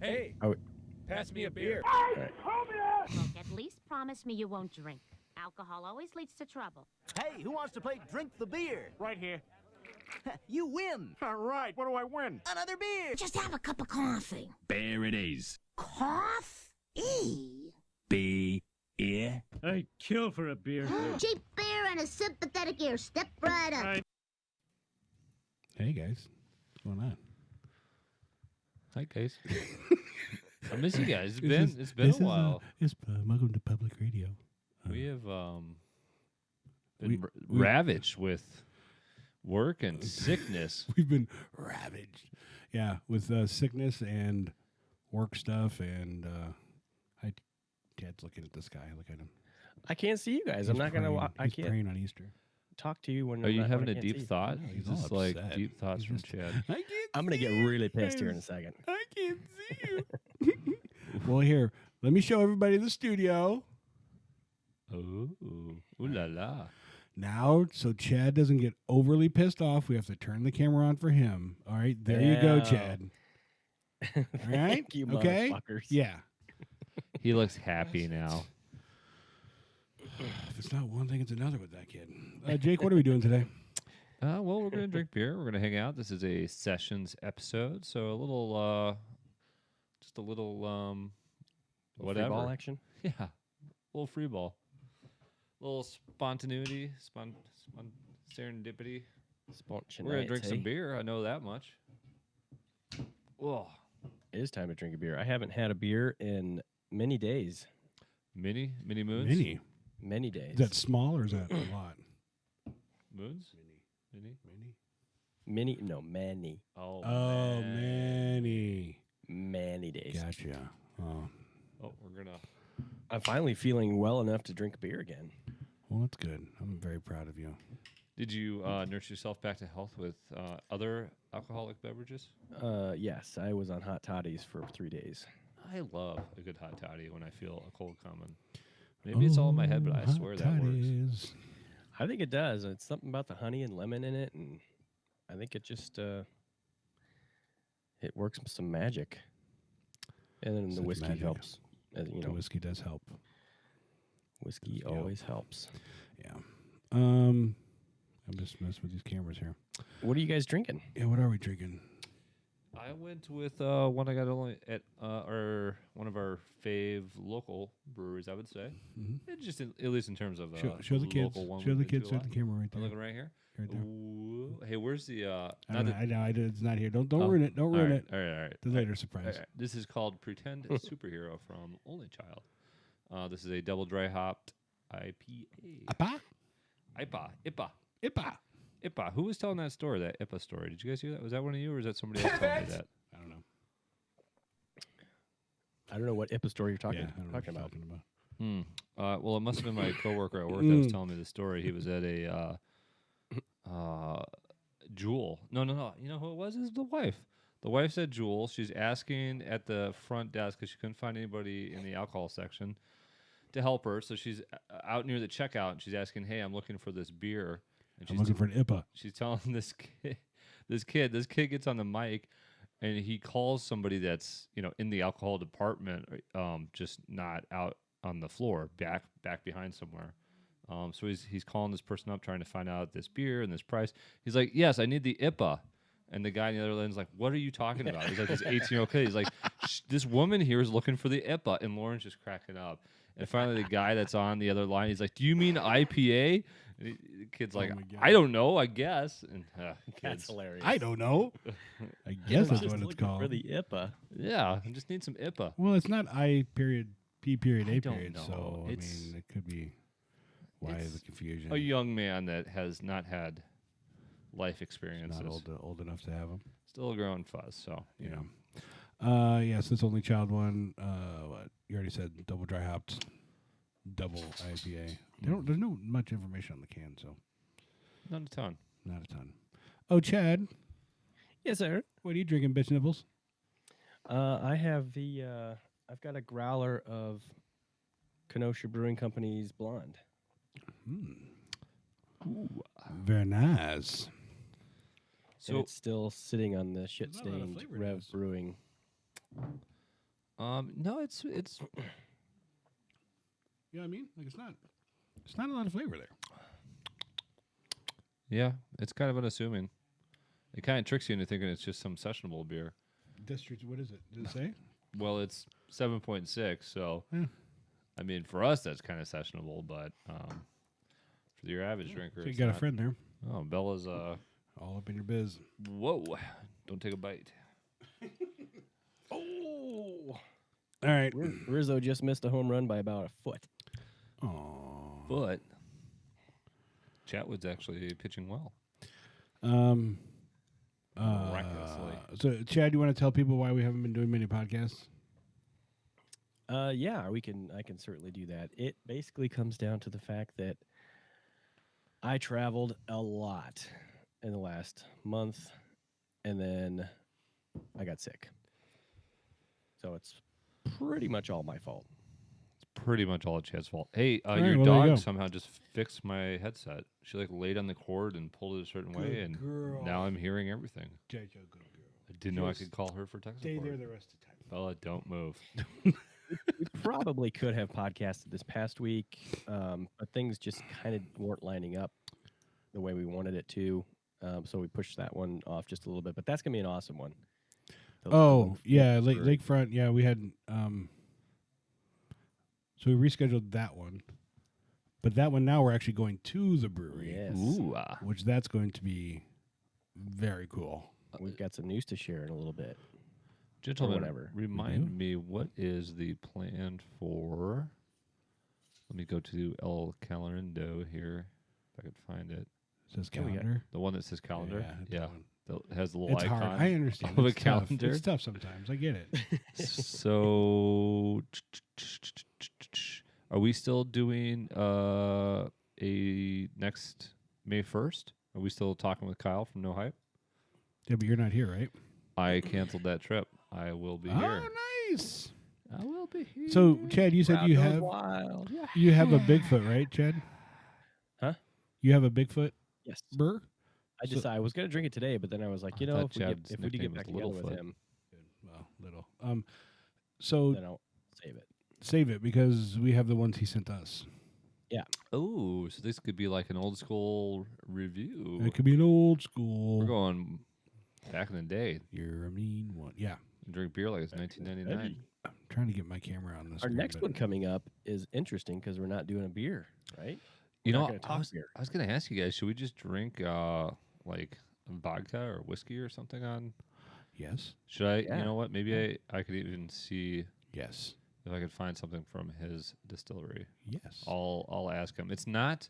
Hey, pass me a beer. Right. Look, at least promise me you won't drink. Alcohol always leads to trouble. Hey, who wants to play Drink the Beer? Right here. You win. All right, what do I win? Another beer. Just have a cup of coffee. Beer it is. Coffee? Beer. I'd kill for a beer. Cheap beer and a sympathetic ear. Step right up. Hey guys, what's going on? Hi guys. I miss you guys. It's been a while. Welcome to public radio. We have been ravaged with work and sickness. We've been ravaged. Yeah, with sickness and work stuff. And Dad's looking at the sky. Look at him. I can't see you guys. He's I'm not gonna. praying. I He's can't praying on Easter. talk to you when. Are you when having I a can't deep see. thought? No, he's Just all like upset. deep thoughts from Chad. I can't I'm gonna get see you really pissed here in a guys. second. I can't see you. Well, here, let me show everybody the studio. Ooh la la. Now, so Chad doesn't get overly pissed off, we have to turn the camera on for him. All right, there you go, Yeah. Chad. All right, Thank you, okay, motherfuckers. yeah. He looks happy now. If it's not one thing, it's another with that kid. Jake, what are we doing today? Well, we're gonna drink beer. We're gonna hang out. This is a sessions episode, so a little, just a little, whatever. Free ball action. Yeah, a little free ball, a little spontaneity, serendipity. We're gonna drink some beer. I know that much. Oh, It is time to drink a beer. I haven't had a beer in many days. mini moons. Many days. Is that small or is that a lot? Moons. Mini. Many. Oh, Oh, man. Many days. Gotcha. Oh, Oh, we're gonna. I'm finally feeling well enough to drink beer again. well, that's good. I'm very proud of you. Did you nurse yourself back to health with other alcoholic beverages? Yes, I was on hot toddies for 3 days. I love a good hot toddy when I feel a cold coming. Maybe it's all in my head, but I hot swear that works. toddies. I think it does. It's something about the honey and lemon in it, and I think it just it works some magic. And then the Such whiskey magic. helps. As you The know, whiskey does help. whiskey Whiskey always helps. Yeah. I'm just messing with these cameras here. What are you guys drinking? Yeah, what are we drinking? I went with one I got only at one of our fave local breweries, I would say. Mm-hmm. It just at least in terms of Show the kids. local one Show we've the been kids. to a Show the lot. camera right I'm there. looking right here. Right there. Ooh. Hey, where's the? I know. It's not here. Don't ruin it. Don't ruin it. All right. The later surprise. All right. This is called Pretend Superhero from Only Child. This is a double dry hopped IPA. IPA. Who was telling that story, that IPA story? Did you guys hear that? Was that one of you, or is that somebody else telling me that? I don't know. I don't know what IPA story you're talking, I don't know what talking you're about. talking about. Well, it must have been my coworker at work that was telling me the story. He was at a Jewel. No. You know who it was? It was the wife. The wife said Jewel. She's asking at the front desk because she couldn't find anybody in the alcohol section to help her. So she's out near the checkout and she's asking, "Hey, I'm looking for this beer." And I'm she's looking for an IPA. She's telling this kid gets on the mic and he calls somebody that's, in the alcohol department, just not out on the floor, back behind somewhere. So he's calling this person up trying to find out this beer and this price. He's like, "Yes, I need the IPA." And the guy on the other end's like, "What are you talking about?" He's like, "This 18-year-old kid." He's like, "This woman here is looking for the IPA." And Lauren's just cracking up. And finally, the guy that's on the other line, he's like, "Do you mean IPA?" And the kid's like, my God. "I don't know, I guess." And That's kids, hilarious. I don't know. I guess that's Just what it's looking called. For the IPA. yeah, I just need some IPA. Well, it's not I period P period I A don't period. know. So It's- it could be why it's the confusion. A young man that has not had life experiences, Not old enough to have them. still a growing fuzz. So Yes, this only child one. What you already said? Double dry hopped, double IPA. There's no much information on the can, so not a ton. not a ton. Oh, Chad, Yes, sir. what are you drinking, bitch nibbles? I have I've got a growler of Kenosha Brewing Company's Blonde. Very nice. So So it's still sitting on the There's not a lot of shit-stained flavor in Rev this. Brewing No, it's You know what I mean? Like it's not a lot of flavor there. yeah, it's kind of unassuming. It kind of tricks you into thinking it's just some sessionable beer. District, what is it? Did it say? Well, it's 7.6, so Yeah. I mean, for us that's kind of sessionable, but for your average drinker, So you it's got a not. friend there, Oh, Bella's all up in your biz. whoa! Don't take a bite. Oh, All right. Rizzo just missed a home run by about a foot. Aww. But Chatwood's actually pitching well. Miraculously. So, Chad, you want to tell people why we haven't been doing many podcasts? Yeah, I can certainly do that. It basically comes down to the fact that I traveled a lot in the last month, and then I got sick. So it's pretty much all my fault. Pretty much all Chad's fault. Hey, right, your well, there you go. dog somehow just fixed my headset. She like laid on the cord and pulled it a certain way, Good and girl. now I'm hearing everything. JoJo, good girl. I didn't know I Just could call her for tech Stay support. there the rest of the time. Bella, don't move. We probably could have podcasted this past week, but things just kind of weren't lining up the way we wanted it to. So we pushed that one off just a little bit. But that's gonna be an awesome one. Oh, yeah, for- Lakefront. Yeah, we had. So we rescheduled that one, but that one now we're actually going to the brewery, Yes. Ooh, which that's going to be very cool. We've got some news to share in a little bit. gentlemen, whatever. remind me what is the plan for? Let me go to El Calendar here if I could find it. It says Yeah, we got- calendar. The one that says calendar. it's Yeah, that one. that has the little It's icon. hard. I understand. of a It's tough. calendar. It's tough sometimes. I get it. So, are we still doing a next May 1st? Are we still talking with Kyle from No Hype? Yeah, but you're not here, right? I canceled that trip. I will be Oh, here. nice. I will be here. So, Chad, you said Crowd you goes have wild. Yeah. you have a Bigfoot, right, Chad? Huh? You have a Bigfoot Yes. burr? I So- decided I was gonna drink it today, but then I was like, you I know, thought Chad's if we do nickname get back was together with Littlefoot. him, Well, little. So then I'll save it. save it because we have the ones he sent us. Oh, so this could be like an old school review. It could be an old school. We're going back in the day. You're a mean one. Yeah. Drink beer like it's 1999. I'm trying to get my camera on this. Our screen, next but- one coming up is interesting because we're not doing a beer, right? You We're know, not gonna I talk was, beer. I was going to ask you guys, should we just drink like vodka or whiskey or something on? Yes. Should I? Yeah. You know what? Maybe I could even see Yes. if I could find something from his distillery. Yes. I'll ask him. It's not.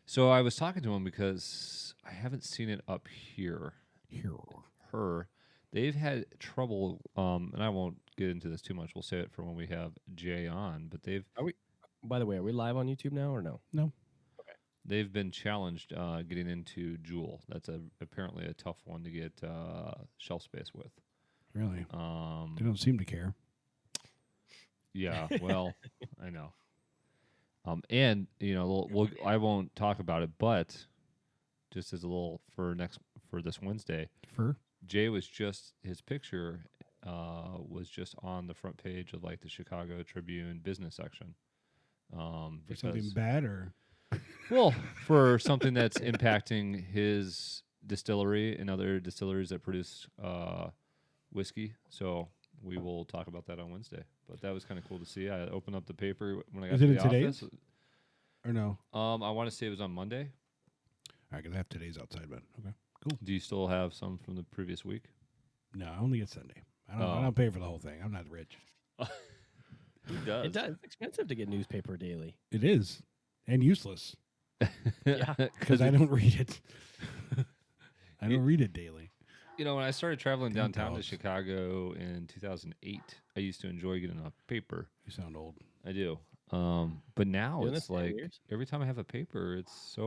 So I was talking to him because I haven't seen it up here. Here. They've had trouble, and I won't get into this too much. We'll save it for when we have Jay on. But By the way, are we live on YouTube now or no? they've been challenged getting into Jewel. That's apparently a tough one to get shelf space with. Really? They don't seem to care. Yeah, well, I know. And you know, I won't talk about it, but just as a little for this Wednesday, Fur? Jay was just his picture was just on the front page of like the Chicago Tribune business section. For something bad or? Well, for something that's impacting his distillery and other distilleries that produce whiskey. So we will talk about that on Wednesday. But that was kind of cool to see. I opened up the paper when I got Is to it the in today's? office. Or no? I want to say it was on Monday. I can have today's outside, but okay. Do you still have some from the previous week? No, I only get Sunday. I Oh. don't pay for the whole thing. I'm not rich. Who does? It does. It's expensive to get newspaper daily. It is. And useless. Yeah. Because I don't read it. I don't read it daily. You know, when I started traveling Damn downtown to dogs. Chicago in 2008, I used to enjoy getting a paper. You sound old. I do. But now Doing it's this 10 like years? every time I have a paper, it's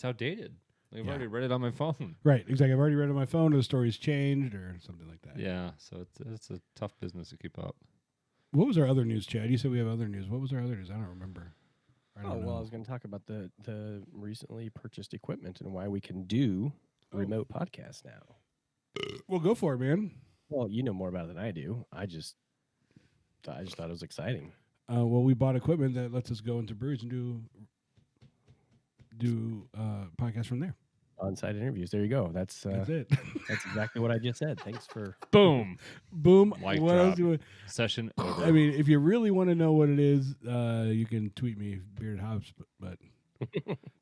outdated. Like I've Yeah. already read it on my phone. Right, exactly. I've already read it on my phone, or the story's changed, or something like that. Yeah, so it's a tough business to keep up. What was our other news, Chad? You said we have other news. What was our other news? I don't remember. I Oh don't well, I know. was going to talk about the recently purchased equipment and why we can do remote podcasts now. Well, go for it, man. Well, you know more about it than I do. I just thought it was exciting. Well, we bought equipment that lets us go into breweries and do podcasts from there. On-site interviews. There you go. That's it. that's exactly what I just said. Thanks for. Boom. Boom. Mic What else drop. do we? Session over. I mean, if you really want to know what it is, you can tweet me, Bearded Hobbs. But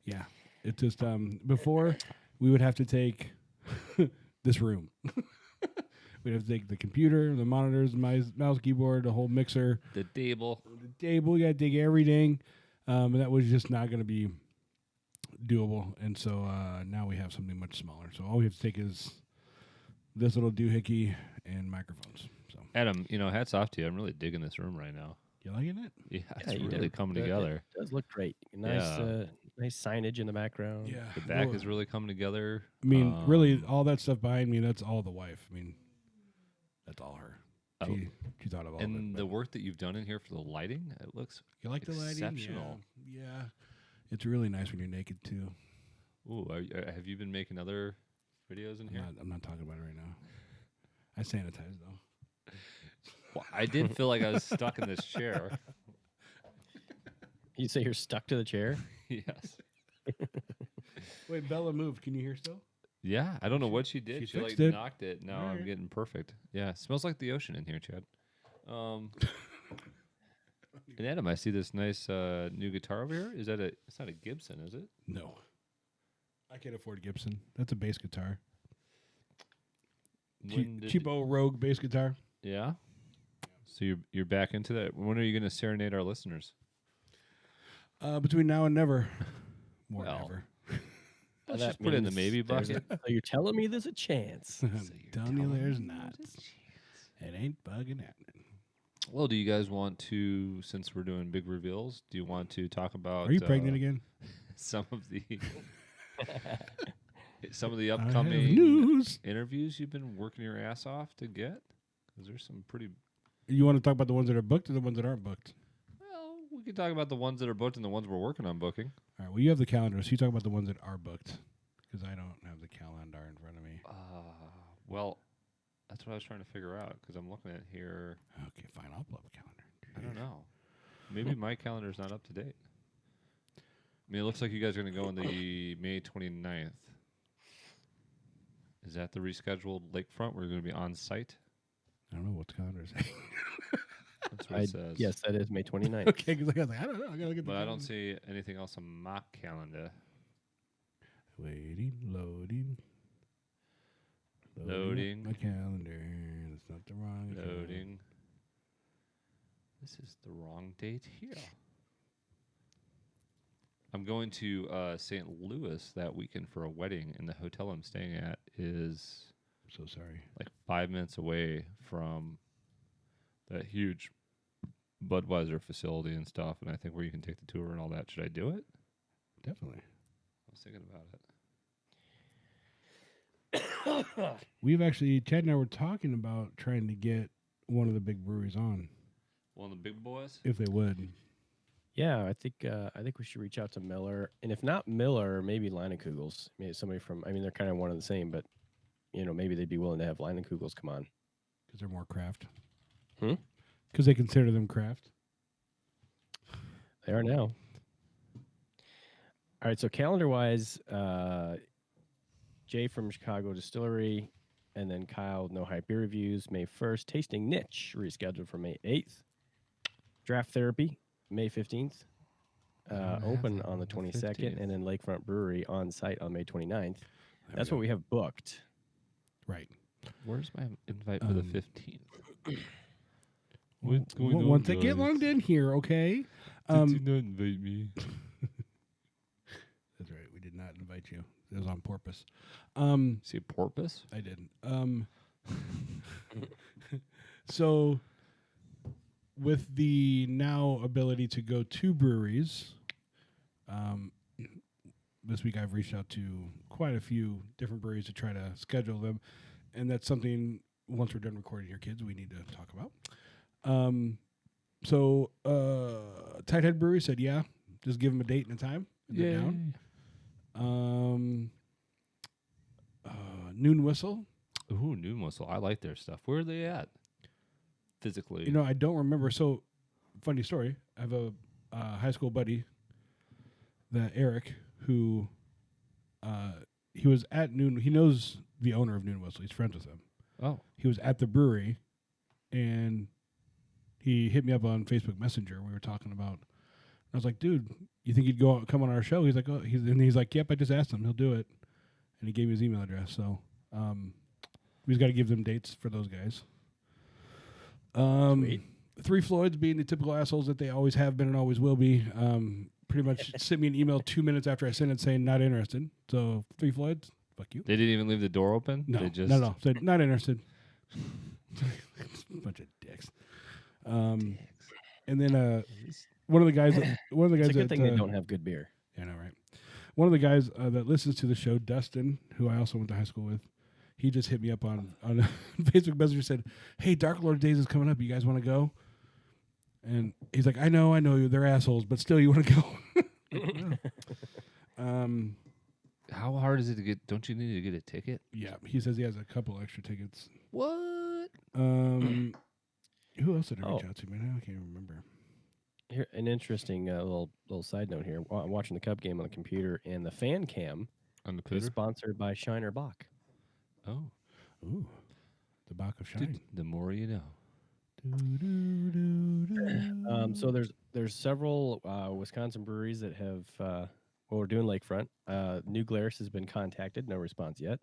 yeah, it's just before we would have to take this room. We'd have to take the computer, the monitors, my mouse, keyboard, the whole mixer, the table. the table. You got to dig everything, and that was just not going to be doable. And so now we have something much smaller. So all we have to take is this little doohickey and microphones. So Adam, hats off to you. I'm really digging this room right now. you liking it? Yeah, Yeah, it's you really did. coming It together. does look great. Nice, Yeah. nice signage in the background. Yeah. The back Well, is really coming together. I mean, really, all that stuff behind me, that's all the wife. I mean, that's all her. Oh. She thought of all And of the it. work that you've done in here for the lighting, it looks. You like the lighting? exceptional. Yeah. It's really nice when you're naked, too. Ooh, have you been making other videos in here? I'm not talking about it right now. I sanitize, though. Well, I did feel like I was stuck in this chair. You say you're stuck to the chair? Yes. Wait, Bella moved. Can you hear still? Yeah, I don't know what she did. she She like fixed it. knocked it. Now I'm Alright. getting perfect. Yeah, it smells like the ocean in here, Chad. And Adam, I see this nice new guitar over here. Is that a? It's not a Gibson, is it? No. I can't afford Gibson. That's a bass guitar. When did- Cheapo Rogue bass guitar. Yeah. So you're back into that. When are you going to serenade our listeners? Between now and never. More Well, never. Let's That just put it in the means maybe there's a- bucket. So you're telling me there's a chance. I'm telling you there's not. It ain't bugging happening. Well, do you guys want to, since we're doing big reveals, do you want to talk about? Are you pregnant again? Some of the I have upcoming news. interviews you've been working your ass off to get? Because there's some pretty. You want to talk about the ones that are booked or the ones that aren't booked? Well, we can talk about the ones that are booked and the ones we're working on booking. All right. Well, you have the calendar, so you talk about the ones that are booked, because I don't have the calendar in front of me. Well, that's what I was trying to figure out because I'm looking at here. Okay, fine. I'll pull up a calendar. I don't know. Maybe my calendar's not up to date. I mean, it looks like you guys are going to go on the May 29th. Is that the rescheduled lakefront? We're going to be on site? I don't know what the calendar is. That's what it says. Yes, that is May 29th. Okay, because I was like, I don't know. I gotta look at the But I don't calendar. see anything else on my calendar. Waiting, loading. Loading. My calendar. That's not the wrong. account. Loading. This is the wrong date here. I'm going to St. Louis that weekend for a wedding, and the hotel I'm staying at is I'm so sorry. like 5 minutes away from that huge Budweiser facility and stuff, and I think where you can take the tour and all that. Should I do it? Definitely. I was thinking about it. We've actually, Chad and I were talking about trying to get one of the big breweries on, One of the big boys? if they would. Yeah, I think we should reach out to Miller, and if not Miller, maybe Leinenkugel's. Maybe somebody from. I mean, they're kind of one and the same, but maybe they'd be willing to have Leinenkugel's come on. Because they're more craft. Hmm? Because they consider them craft. They are now. All right, so calendar-wise, Jay from Chicago Distillery, and then Kyle, No Hype Beer Reviews, May 1st. Tasting Niche, rescheduled for May 8th. Draft Therapy, May 15th. Open on the 22nd, 15th. and then Lakefront Brewery on site on May 29th. There That's we what we have booked. Right. Where's my invite for the 15th? What's Well, going on, once I get guys? logged in here, okay? Did you not invite me? That's right. We did not invite you. It was on purpose. See a porpoise? I didn't. So, with the now ability to go to breweries, this week I've reached out to quite a few different breweries to try to schedule them, and that's something once we're done recording your kids we need to talk about. So, Tighthead Brewery said, yeah, just give them a date and a time, and they're down. Noon Whistle Ooh, Noon Whistle. I like their stuff. Where are they at? Physically. You know, I don't remember. So, funny story. I have a high school buddy, that Eric, who he was at Noon. He knows the owner of Noon Whistle. He's friends with him. Oh. He was at the brewery, and he hit me up on Facebook Messenger. We were talking about. I was like, dude, you think he'd come on our show? He's like, oh, he's like, yep. I just asked him. He'll do it, and he gave me his email address. So, we just got to give them dates for those guys. Sweet. Three Floyds being the typical assholes that they always have been and always will be. Pretty much sent me an email 2 minutes after I sent it saying not interested. So Three Floyds, fuck you. They didn't even leave the door open? No, They just... no, said not interested. Bunch of dicks. And then one of the guys, It's a good thing they don't have good beer. Yeah, I know, right? One of the guys that listens to the show, Dustin, who I also went to high school with, he just hit me up on Facebook Messenger, said, "Hey, Dark Lord Days is coming up. You guys want to go?" And he's like, I know you. They're assholes, but still, you want to go? How hard is it to get? Don't you need to get a ticket? Yeah, he says he has a couple extra tickets. What? Who else did I reach out to, man? I can't even remember. Here, an interesting little side note here. I'm watching the Cub game on the computer, and the fan cam On the is computer? sponsored by Shiner Bock. Oh. Ooh, the Bach of Shine. Dude, the more you know. So there's several Wisconsin breweries that have we're doing lakefront. New Glarus has been contacted, no response yet.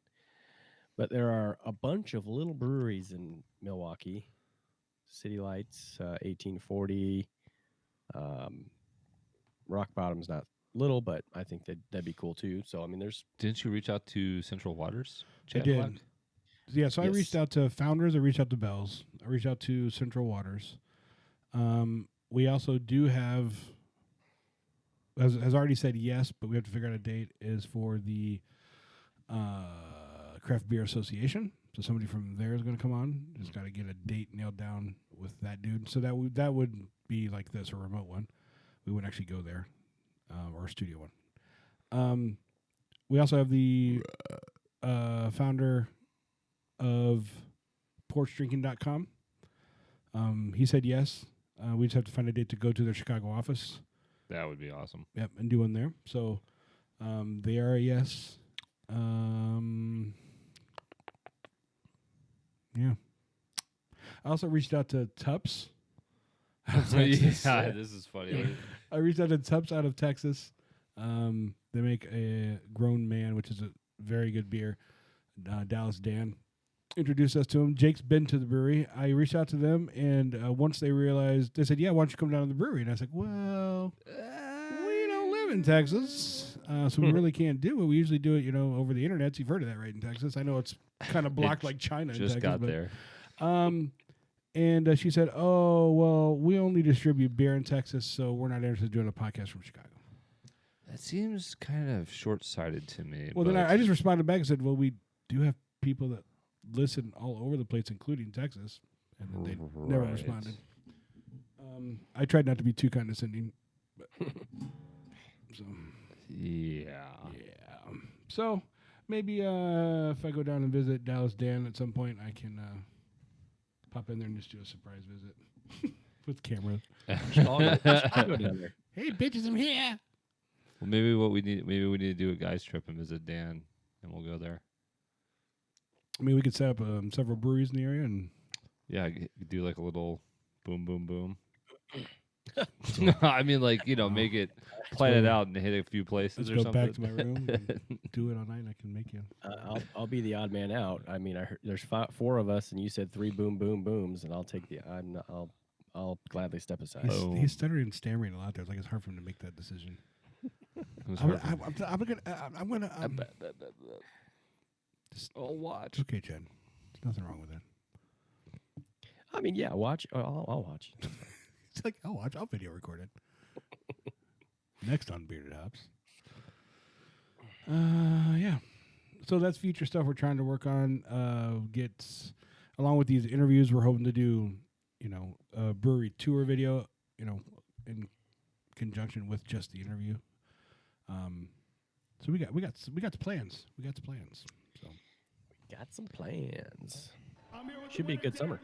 But there are a bunch of little breweries in Milwaukee. City Lights, 1840. Rock Bottom's not little, but I think that'd be cool too. So I mean, there's. Didn't you reach out to Central Waters? I did. Yeah, so I Yes. reached out to Founders. I reached out to Bells. I reached out to Central Waters. We also do have, has already said yes, but we have to figure out a date, is for the Craft Beer Association. So somebody from there is going to come on. Just got to get a date nailed down with that dude. So that would be like this, a remote one. We wouldn't actually go there, or a studio one. We also have the founder of porchdrinking.com. He said yes. We just have to find a date to go to their Chicago office. That would be awesome. Yep, and do one there. So they are a yes. Yeah. I also reached out to Tups. Yeah, this is funny. I reached out to Tups out of Texas. They make a Grown Man, which is a very good beer. Dallas Dan introduced us to him. Jake's been to the brewery. I reached out to them, and once they realized, they said, yeah, why don't you come down to the brewery? And I was like, well, we don't live in Texas, so we really can't do it. We usually do it, over the internet. You've heard of that, right, in Texas? I know it's kind of blocked like China in Just Texas. got there. And she said, oh, well, we only distribute beer in Texas, so we're not interested in doing a podcast from Chicago. That seems kind of short-sighted to me. Well, then I just responded back and said, well, we do have people that listen all over the place, including Texas, and then they never Right. responded. I tried not to be too condescending, but so Yeah. So maybe if I go down and visit Dallas Dan at some point, I can pop in there and just do a surprise visit with cameras. Chicago down there. Hey, bitches, I'm here. Well, maybe we need to do a guys trip and visit Dan, and we'll go there. I mean, we could set up several breweries in the area, and Yeah, do like a little boom, boom, boom. No, I mean, like, make it, plan it out and hit a few places let's or go something. back to my room and do it all night. And I can make you. I'll be the odd man out. I mean, I heard there's four of us, and you said 3 boom boom booms, and I'll take the. I'll gladly step aside. He's stuttering and stammering a lot there. It's like it's hard for him to make that decision. It was hard for me. I'm gonna. I'll watch. It's okay, Chad. There's nothing wrong with that. I mean, yeah, watch. I'll watch. It's like, I'll watch. I'll video record it. Next on Bearded Hops. Yeah. So that's future stuff we're trying to work on. Along with these interviews, we're hoping to do, a brewery tour video, in conjunction with just the interview. So we got the plans. So Got some plans. Should be a good summer.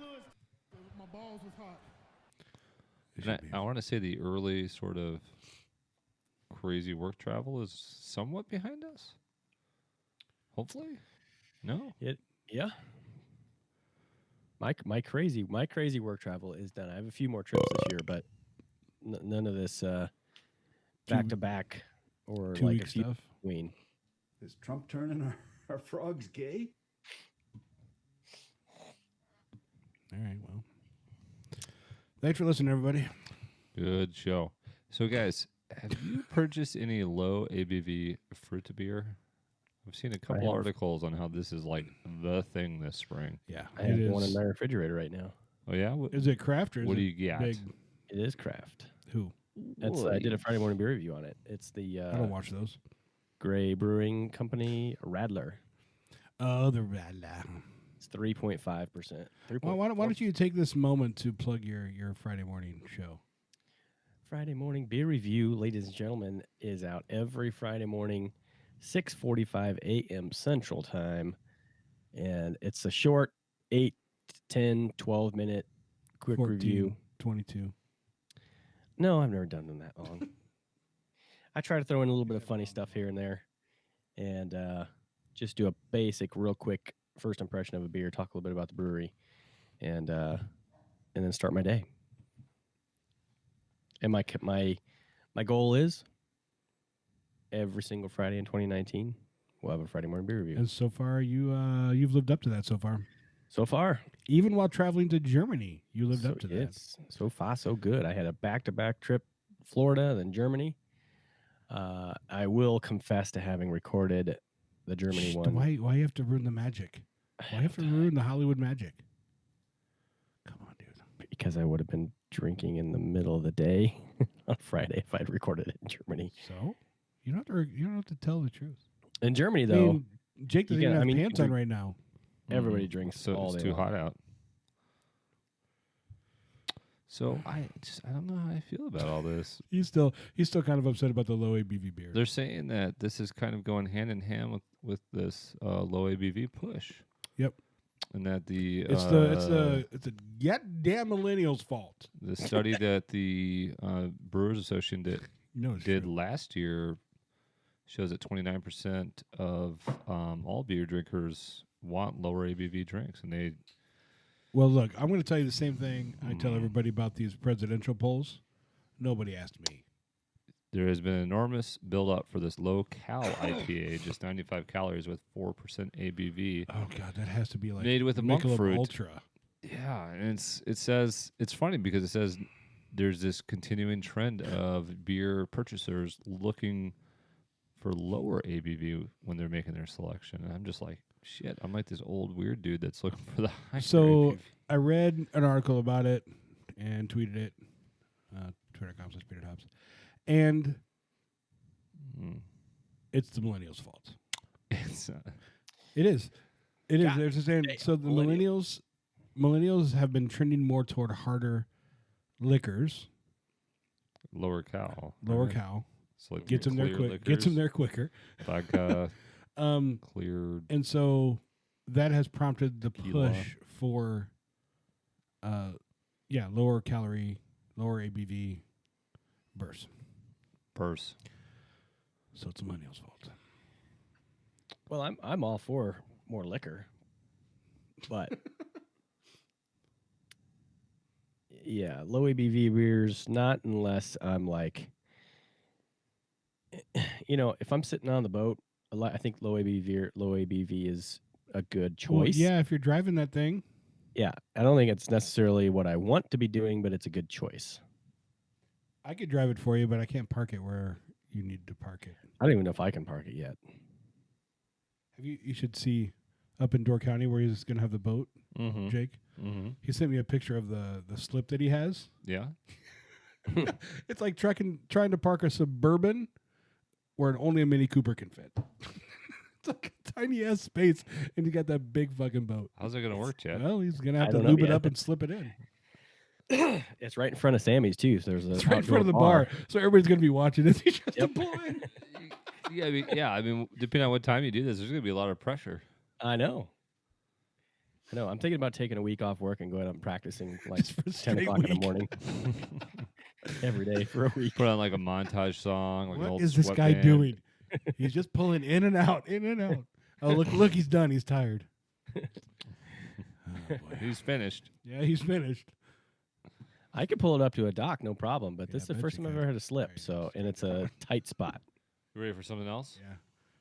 My balls was hot. It And should be. I want to say the early sort of crazy work travel is somewhat behind us. Hopefully, no. Yeah. My crazy work travel is done. I have a few more trips this year, but none of this back to back or like a 2-week few stuff. between. Is Trump turning our frogs gay? All right, well. Thanks for listening, everybody. Good show. So, guys, have you purchased any low ABV fruit beer? I've seen a couple have. articles on how this is like the thing this spring. Yeah, I have one in my refrigerator right now. Oh yeah, Is it craft or is what it do you got? big? It is craft. Who? I did a Friday morning beer review on it. It's the I don't watch those. Gray Brewing Company Radler. Oh, the Radler. It's 3.5%. Well, why don't you take this moment to plug your Friday morning show? Friday morning beer review, ladies and gentlemen, is out every Friday morning, 6:45 a.m. Central Time, and it's a short 8, 10, 12-minute quick 14, review. 22. No, I've never done them that long. I try to throw in a little bit of funny stuff here and there, and just do a basic, real quick first impression of a beer, talk a little bit about the brewery, and then start my day. And my goal is every single Friday in 2019, we'll have a Friday morning beer review. And so far, you've lived up to that so far. So far, Even while traveling to Germany, you lived up to that. it's so far so good. I had a back-to-back trip, Florida, then Germany. I will confess to having recorded the Germany Shh, one. Why you have to ruin the magic? Why you have to ruin the Hollywood magic? Come on, dude. Because I would have been drinking in the middle of the day on Friday if I'd recorded it in Germany. So you don't have to tell the truth. In Germany, I though, mean, Jake doesn't you even can- have I mean, you pants can on drink- right now. everybody drinks So all it's day too long. hot out. So I don't know how I feel about all this. He's still kind of upset about the low ABV beer. They're saying that this is kind of going hand in hand with this low ABV push. Yep. And that the It's the goddamn millennials' fault. the study that the Brewers Association It's did true. last year shows that 29% of all beer drinkers want lower ABV drinks, and they Well, look, I'm going to tell you the same thing I tell everybody about these presidential polls. Nobody asked me. there has been enormous build-up for this low-cal IPA, just 95 calories with 4% ABV, Oh God, that has to be like made with a monk Michelob fruit. Ultra. Yeah, and it says it's funny because it says there's this continuing trend of beer purchasers looking for lower ABV when they're making their selection. And I'm just like, shit, I'm like this old weird dude that's looking for the higher So ABV. I read an article about it and tweeted it. Twitter.com/BeardedHops. And it's the millennials' fault. It's It is. It is. God There's a saying. damn, So the millennials have been trending more toward harder liquors, lower cal. lower right? cal. So like Gets them there clear quick. Gets them liquors, there quicker. Vodka, Um, clear. and so that has prompted the Tequila. push for, lower calorie, lower ABV bursts. Purse. So it's the millennials' fault. Well, I'm all for more liquor, but yeah, low ABV beers, not unless I'm like, if I'm sitting on the boat, I think low ABV is a good choice. Well, yeah, if you're driving that thing, Yeah, I don't think it's necessarily what I want to be doing, but it's a good choice. I could drive it for you, but I can't park it where you need to park it. I don't even know if I can park it yet. You should see up in Door County where he's going to have the boat, Mm-hmm. Jake. Mm-hmm. He sent me a picture of the slip that he has. Yeah. It's like trying to park a Suburban where only a Mini Cooper can fit. It's like a tiny ass space, and you got that big fucking boat. How's it going to work, Chad? Well, he's gonna have I to don't know lube it yet. up and slip it in. It's right in front of Sammy's too. So there's a It's right in front of the outdoor bar, so everybody's gonna be watching as he tries to Yep. pull in. I mean, depending on what time you do this, there's going to be a lot of pressure. I know. I know. I'm thinking about taking a week off work and going up and practicing like Just for a 10 straight o'clock in the week. morning every day for a week. Put on like a montage song. Like an What old is this guy sweatband. doing? He's just pulling in and out, in and out. Oh, look, he's done. He's tired. Oh, boy. He's finished. Yeah, he's finished. I could pull it up to a dock, no problem. But Yeah, this is I the bet first you time I've could. ever had a slip. Very So, nice. and it's a tight spot. You ready for something else? Yeah.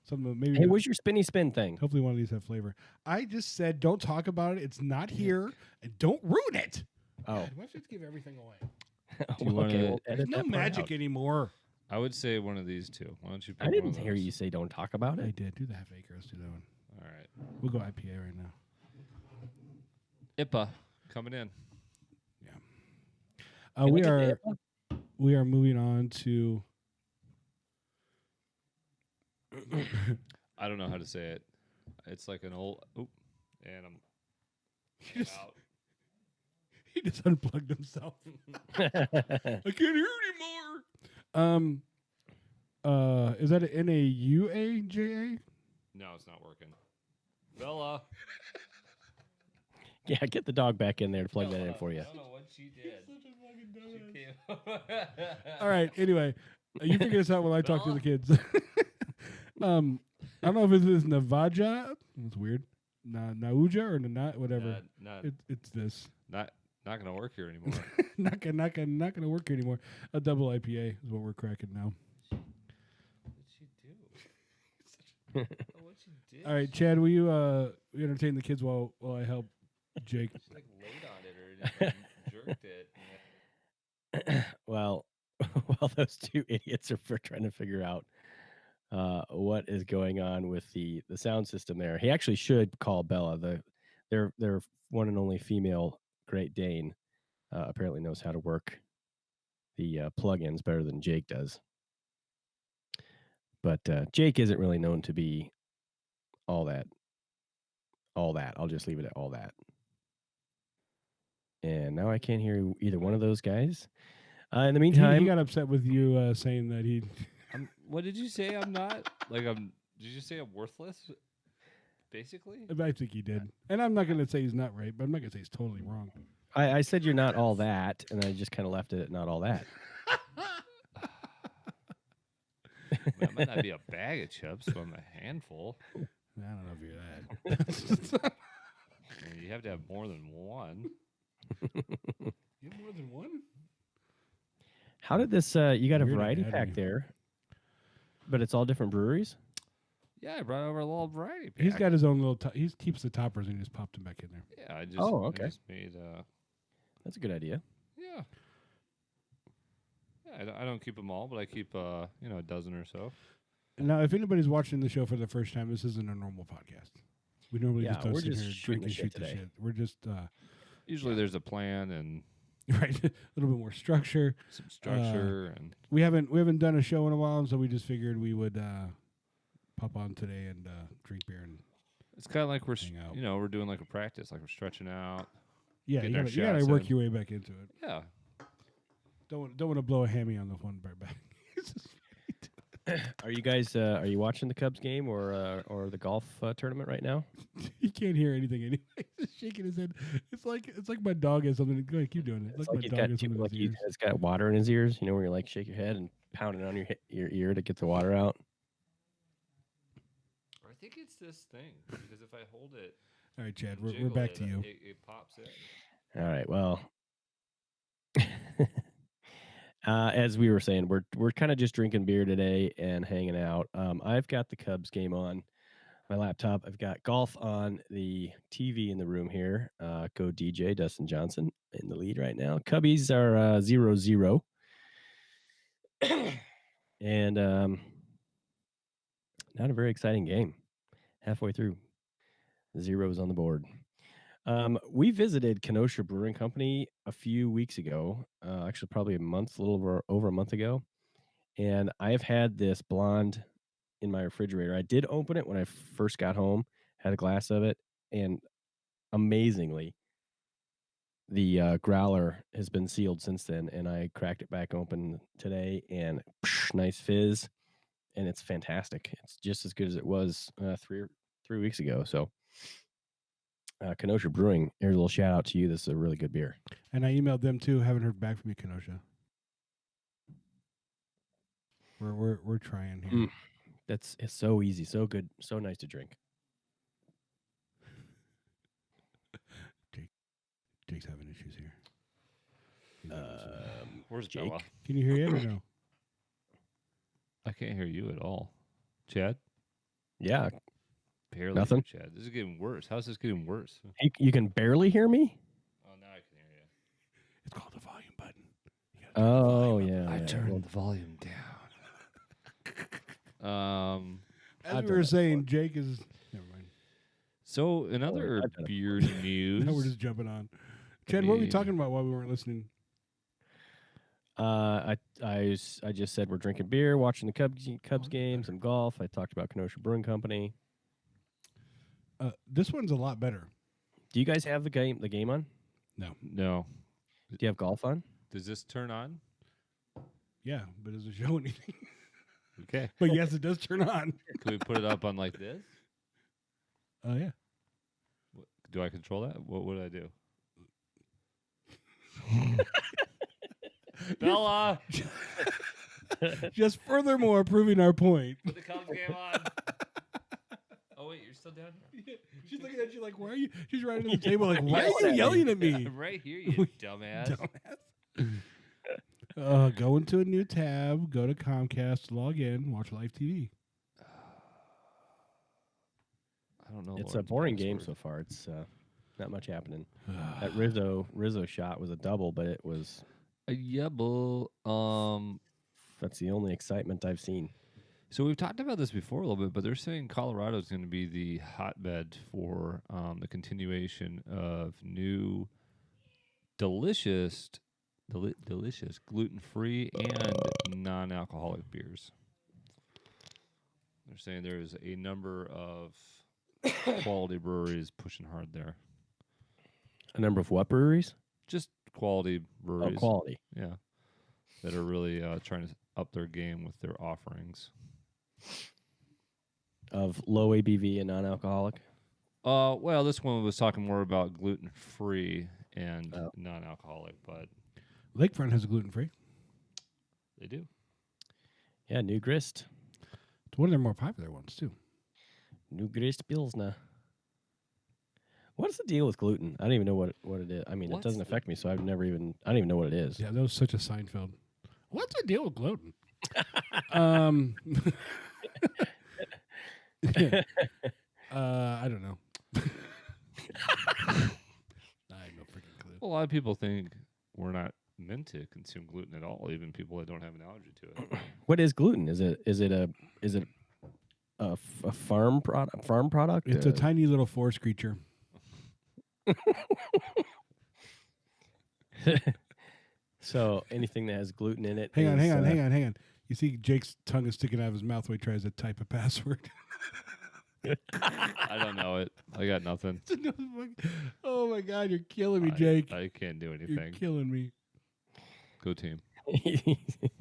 Some maybe. Hey, where's your spinny spin thing? Hopefully, one of these have flavor. I just said don't talk about it. It's not here, and don't ruin it. Oh, God, why don't you just give everything away? Do you wanna- okay. Well, There's edit no that part magic out. anymore. I would say one of these two. Why don't you pick I one didn't of hear those? you say don't talk about I it. did. Do the half acre. Let's do that one. All right. We'll go IPA right now. IPA coming in. Can I We get the are IPA? we are moving on to. I don't know how to say it. It's like an old. Oop, and I'm He just, out. he just unplugged himself. I can't hear anymore. Is that an NAUAJA? No, it's not working. Bella. Yeah, get the dog back in there to plug that in for you. I don't know what she did. She came All right. Anyway, you figure this out while I talk to the kids. I don't know if it's this Navaja. That's weird. Nauja or not whatever. Not It's this. not gonna work here anymore. not gonna work here anymore. A double IPA is what we're cracking now. What'd she do? What'd she do? All right, Chad, will you entertain the kids while I help Jake? She like laid on it or just like, jerked it. Well, while those two idiots are trying to figure out what is going on with the sound system there, he actually should call Bella. Their one and only female Great Dane apparently knows how to work the plugins better than Jake does. But Jake isn't really known to be all that. I'll just leave it at all that. And now I can't hear either one of those guys. In the meantime, He got upset with you saying that he. What did you say? I'm not like I'm. Did you say I'm worthless? Basically. I think he did, and I'm not going to say he's not right, but I'm not going to say he's totally wrong. I said you're not all that, and I just kind of left it at not all that. That might not be a bag of chips, but I'm a handful. I don't know if you're that. I mean, you have to have more than one. You have more than one? How did this? You got a Weird variety anatomy. pack there, but it's all different breweries. Yeah, I brought over a little variety pack. He's got his own little. He keeps the toppers and he just popped them back in there. Yeah, I just. Oh, I okay. just made. That's a good idea. Yeah. Yeah, I don't keep them all, but I keep a dozen or so. Now, if anybody's watching the show for the first time, this isn't a normal podcast. We normally Yeah, just don't we're sit just here, shooting drink, and the shit shoot the today. shit. We're just Usually there's a plan and right, a little bit more structure. some structure and We haven't done a show in a while, so we just figured we would pop on today and drink beer and it's kind of like we're hang out. we're doing like a practice, like we're stretching out. yeah. Getting You our gotta shots work in. your way back into it. Yeah. Don't want to blow a hammy on the one bar back. Are you guys? Are you watching the Cubs game or the golf tournament right now? He can't hear anything anyway. He's just shaking his head. It's like my dog has something. Go ahead, keep doing it. It's like my he's dog got has something in like his ears. he's got water in his ears. You know, where you like shake your head and pound it on your ear to get the water out. I think it's this thing because if I hold it, All right, Chad, and we're jiggle back it, to you. It pops in. All right. Well, as we were saying, we're kind of just drinking beer today and hanging out. I've got the Cubs game on my laptop. I've got golf on the TV in the room here. Go DJ Dustin Johnson in the lead right now. Cubbies are 0-0. And not a very exciting game. Halfway through, 0's on the board. We visited Kenosha Brewing Company a few weeks ago, actually probably a little over a month ago, and I've had this blonde in my refrigerator. I did open it when I first got home, had a glass of it, and amazingly, the growler has been sealed since then, and I cracked it back open today, and nice fizz, and it's fantastic. It's just as good as it was 3 weeks ago. So Kenosha Brewing. Here's a little shout out to you. This is a really good beer. And I emailed them too. Haven't heard back from you, Kenosha. We're trying here. It's so easy, so good, so nice to drink. Jake's having issues here. Where's Jake? Bella? Can you hear yet or no? I can't hear you at all. Chad? Yeah, Barely Nothing? hear Chad. This is getting worse. How's this getting worse? you can barely hear me. Oh, now I can hear you. It's called the volume button. Oh yeah, I yeah. turned Well, the volume down. As I've we done were that saying, Jake is. Never mind. So in other I've done it beer news, Now we're just jumping on. Chad, what were we talking about while we weren't listening? I just said we're drinking beer, watching the Cubs game, some golf. I talked about Kenosha Brewing Company. This one's a lot better. Do you guys have the game on? no. Do you have golf on? Does this turn on? Yeah, but does it show anything? Okay. But yes, it does turn on. Can we put it up on like this? Oh yeah. Do I control that? What would I do? Bella, Just furthermore proving our point. put the Cubs game on. Oh wait, you're still down here. She's looking at you like, why are you? She's right under the table like, why are you yelling at me? I'm right here, you dumbass. Go into a new tab, go to Comcast, log in, watch live TV. I don't know. It's a Lauren's boring game password. so far. It's not much happening. That Rizzo shot was a double, but it was A yubble. that's the only excitement I've seen. So we've talked about this before a little bit, but they're saying Colorado is going to be the hotbed for the continuation of new, delicious, gluten-free and non-alcoholic beers. They're saying there's a number of quality breweries pushing hard there. A number of what breweries? Just quality breweries. Oh, quality. Yeah. That are really trying to up their game with their offerings. Of low ABV and non-alcoholic. Well, this one was talking more about gluten-free and non-alcoholic, but Lakefront has a gluten free. they do. Yeah, New Grist. It's one of their more popular ones too. New Grist Pilsner. What's the deal with gluten? I don't even know what it is. I mean, What's it doesn't the- affect me, so I don't even know what it is. Yeah, that was such a Seinfeld. What's the deal with gluten? I don't know. I have no freaking clue. Well, a lot of people think we're not meant to consume gluten at all, even people that don't have an allergy to it. What is gluten? Is it a farm product? It's a tiny little forest creature. So anything that has gluten in it. Hang on. is, You see Jake's tongue is sticking out of his mouth when he tries to type a password. I don't know it. I got nothing. Oh my God, you're killing me, Jake. I can't do You're anything. killing me. Go team.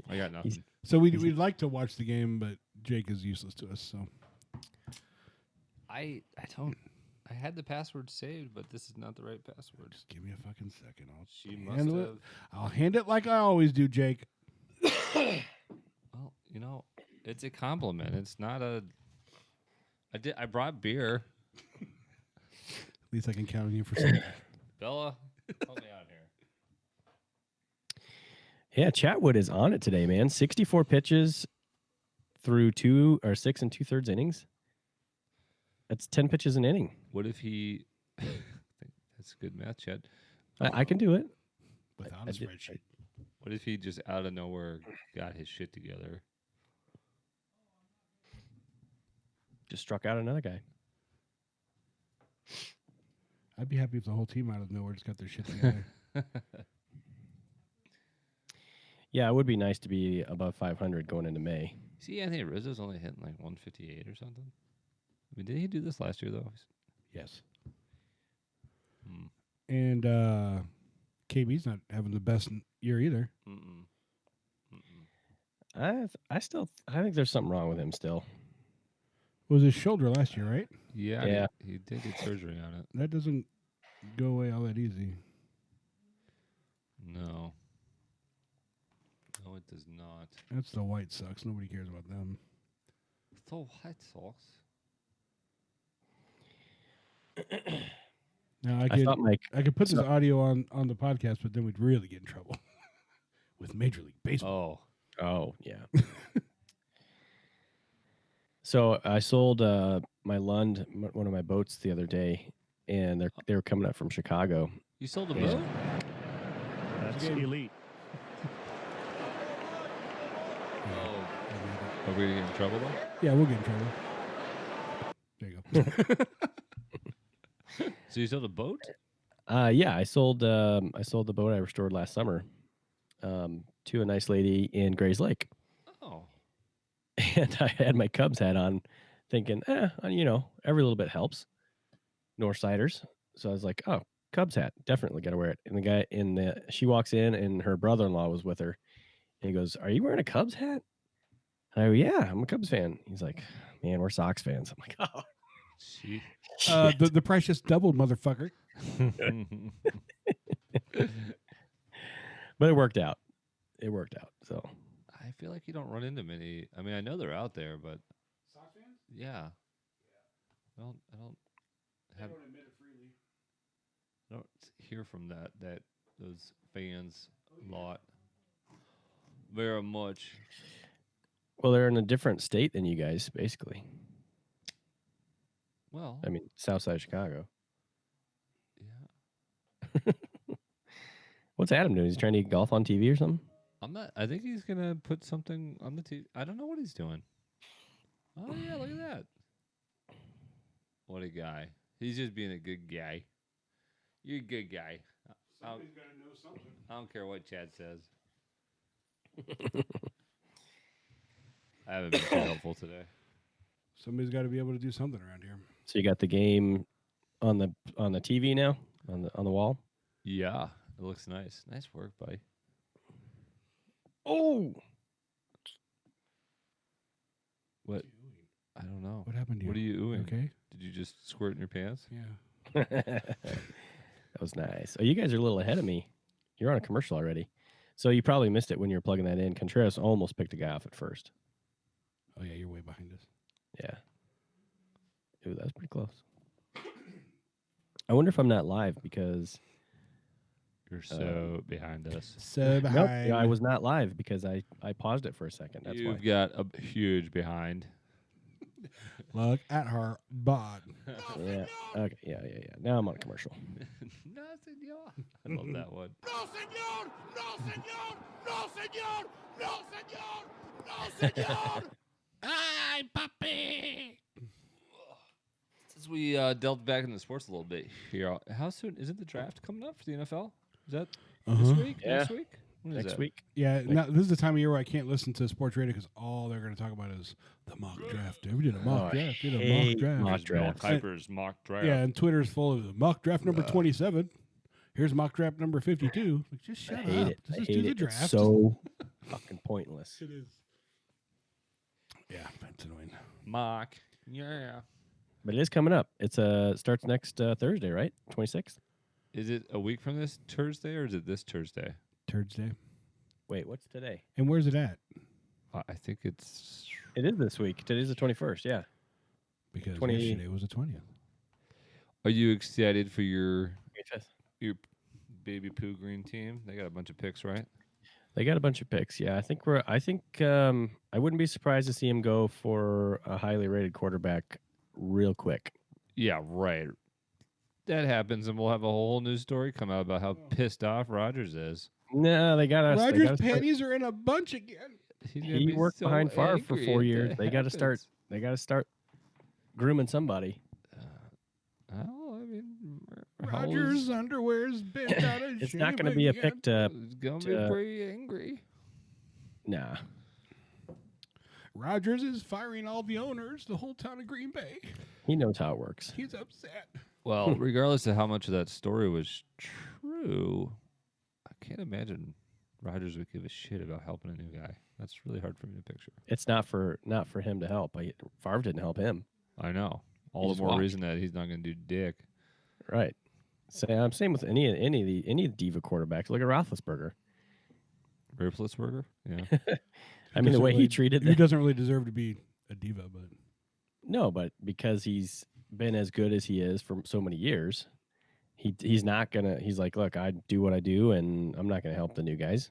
I got nothing. So we'd like to watch the game, but Jake is useless to us. So I don't. I had the password saved, but this is not the right password. just give me a fucking second. She must handle it. have. I'll hand it like I always do, Jake. Well, it's a compliment. It's not a. I brought beer. At least I can count on you for something. Bella, help me out here. Yeah, Chatwood is on it today, man. 64 pitches through 6 2/3 innings. That's 10 pitches an inning. What if he? That's good math, Chad. I can do it. Without I a did- spreadsheet. What if he just out of nowhere got his shit together? Just struck out another guy. I'd be happy if the whole team out of nowhere just got their shit together. Yeah, it would be nice to be above 500 going into May. See, Anthony Rizzo's only hitting like 158 or something. I mean, did he do this last year though? Yes. Hmm. And KB's not having the best year either. Mm-mm. Mm-mm. I think there's something wrong with him still. Was his shoulder last year, right? Yeah, Yeah. He did get surgery on it. That doesn't go away all that easy. No. No, it does not. That's the White Sox. Nobody cares about them. The White Sox. Now I thought Mike. I could put this audio on the podcast, but then we'd really get in trouble with Major League Baseball. Oh yeah. So I sold my Lund, one of my boats, the other day, and they were coming up from Chicago. You sold a Yeah. boat? That's elite. Oh. Are we going to get in trouble, though? Yeah, we'll get in trouble. There you go. So you sold a boat? Yeah, I sold the boat I restored last summer to a nice lady in Grays Lake. Oh. And I had my Cubs hat on, thinking, every little bit helps. Northsiders. So I was like, oh, Cubs hat, definitely got to wear it. And the guy she walks in, and her brother-in-law was with her, and he goes, "Are you wearing a Cubs hat?" And I go, "Yeah, I'm a Cubs fan." He's like, "Man, we're Sox fans." I'm like, "Oh, Gee. The price just doubled, motherfucker. But it worked out. So I feel like you don't run into many. I mean, I know they're out there, but Sox fans? yeah. I don't have, admit it freely. I don't hear from those fans a lot. Very much. well, they're in a different state than you guys, basically. Well, I mean, south side of Chicago. yeah. What's Adam doing? He's trying to get golf on TV or something? I'm not. I think he's gonna put something on the TV. I don't know what he's doing. Oh yeah, look at that. What a guy. He's just being a good guy. You're a good guy. Somebody's got to know something. I don't care what Chad says. I haven't been too helpful today. Somebody's got to be able to do something around here. So you got the game on the TV now, on the wall? Yeah, it looks nice. Nice work, buddy. Oh, What? I don't know. What happened to you? What are you oohing? Okay. Did you just squirt in your pants? Yeah. that was nice. Oh, you guys are a little ahead of me. You're on a commercial already. So you probably missed it when you were plugging that in. Contreras almost picked a guy off at first. Oh yeah, you're way behind us. Yeah. Ooh, that was pretty close. I wonder if I'm not live because You're so behind us. So behind. nope, I was not live because I paused it for a second. That's You've why. got a huge behind. Look at her bod. Yeah. Okay. Yeah. Now I'm on a commercial. No, senor. I love that one. No, senor! No, senor! No, senor! No, senor! No, senor! Ay, papi! Since we delved back into sports a little bit here, how soon isn't the draft coming up for the NFL? Is that this week? Yeah. Next week? When is Next that? week. Yeah, now, this is the time of year where I can't listen to sports radio because all they're going to talk about is the mock draft. We did a mock I draft. Did a mock hate draft. mock There's Mel drafts. Kiper's mock draft. Yeah, and Twitter's full of mock draft number 27. Here's mock draft number 52. Like, just shut I hate up. it. I Just hate do the it. draft. It's so fucking pointless. It is. Yeah, that's annoying. Mock. Yeah. But it is coming up. It's starts next Thursday, right? 26th. Is it a week from this Thursday or is it this Thursday? Thursday. Wait, what's today? And where's it at? I think it's. It is this week. Today's the 21st. Yeah. Because 20 yesterday was the 20th. Are you excited for your 25th. your baby poo green team? They got a bunch of picks, right? They got a bunch of picks. Yeah, I think I wouldn't be surprised to see him go for a highly rated quarterback real quick. Yeah, right. That happens, and we'll have a whole news story come out about how pissed off Rodgers is. No, they got to. Rodgers' panties are in a bunch again. He's gonna He be worked so behind Favre for angry 4 if years. that They got to start. happens. They got to start grooming somebody. Oh, I mean, how Rodgers' is- underwear's bent out of It's shape not going to be a again. pick to. He's gonna be to- pretty angry. Nah. Rodgers is firing all the owners, the whole town of Green Bay. He knows how it works. He's upset. Well, regardless of how much of that story was true, I can't imagine Rodgers would give a shit about helping a new guy. That's really hard for me to picture. It's not for him to help. Favre didn't help him. I know. All just the more watch. reason that he's not going to do dick. Right. Same with any of the diva quarterbacks. Look at Roethlisberger. Roethlisberger? Yeah. I mean, the way he treated he doesn't really deserve to be a diva, but no, but because he's been as good as he is for so many years, he's not gonna. He's like, look, I do what I do, and I'm not gonna help the new guys.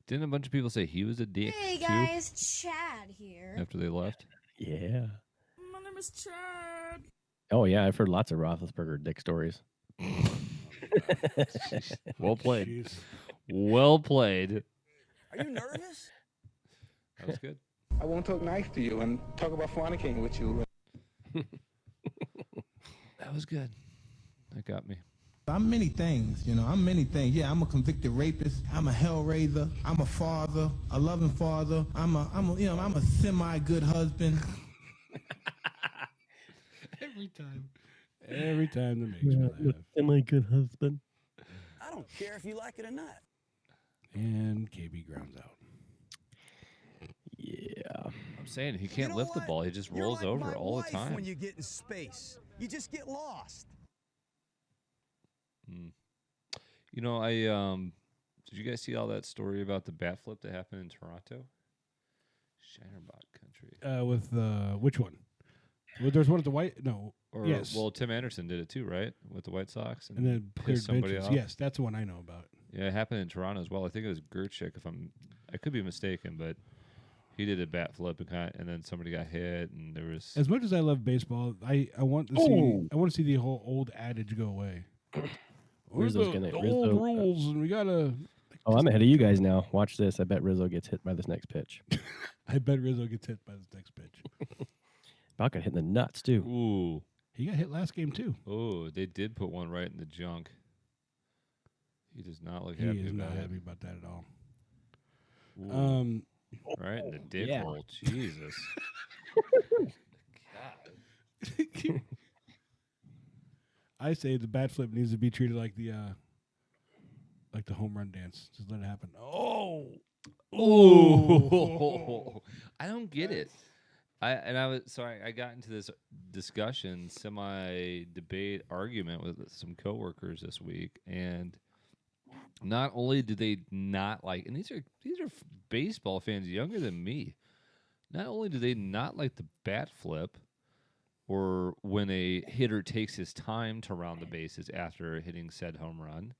Didn't a bunch of people say he was a dick Hey too guys, Chad here. after they left? Yeah. My name is Chad. Oh yeah, I've heard lots of Roethlisberger dick stories. Well played. jeez. Well played. Are you nervous? That was good. I won't talk nice to you and talk about fornicating with you. That was good. That got me. I'm many things, I'm many things. Yeah, I'm a convicted rapist. I'm a hellraiser. I'm a father, a loving father. I'm a semi-good husband. Every time that makes me laugh. Am I good husband? I don't care if you like it or not. And KB grounds out. Yeah. I'm saying he can't know lift the what? ball. He just You're rolls like over my all the wife time. When you get in space, you just get lost. You know, did you guys see all that story about the bat flip that happened in Toronto? Shinerbot country. With which one? Well, there's one at the White. No. Or yes. well, Tim Anderson did it too, right? With the White Sox, and then cleared pissed somebody benches. off. Yes, that's the one I know about. Yeah, it happened in Toronto as well. I think it was Gerchik. I could be mistaken, but he did a bat flip and then somebody got hit, and there was. As much as I love baseball, I want to see. I want to see the whole old adage go away. Rizzo's the gonna old rules, and we gotta. Oh, I'm ahead of you guys now. Watch this. I bet Rizzo gets hit by this next pitch. I bet Rizzo gets hit by this next pitch. About got hit in the nuts too. Ooh. He got hit last game too. Oh, they did put one right in the junk. He does not look He happy is about not it. happy about that at all. Ooh. Right in the dick yeah. hole. Jesus. I say the bat flip needs to be treated like the home run dance. Just let it happen. Oh, Ooh. I don't get it. I got into this discussion, semi-debate argument with some coworkers this week, and not only do they not like, and these are baseball fans younger than me. Not only do they not like the bat flip, or when a hitter takes his time to round the bases after hitting said home run,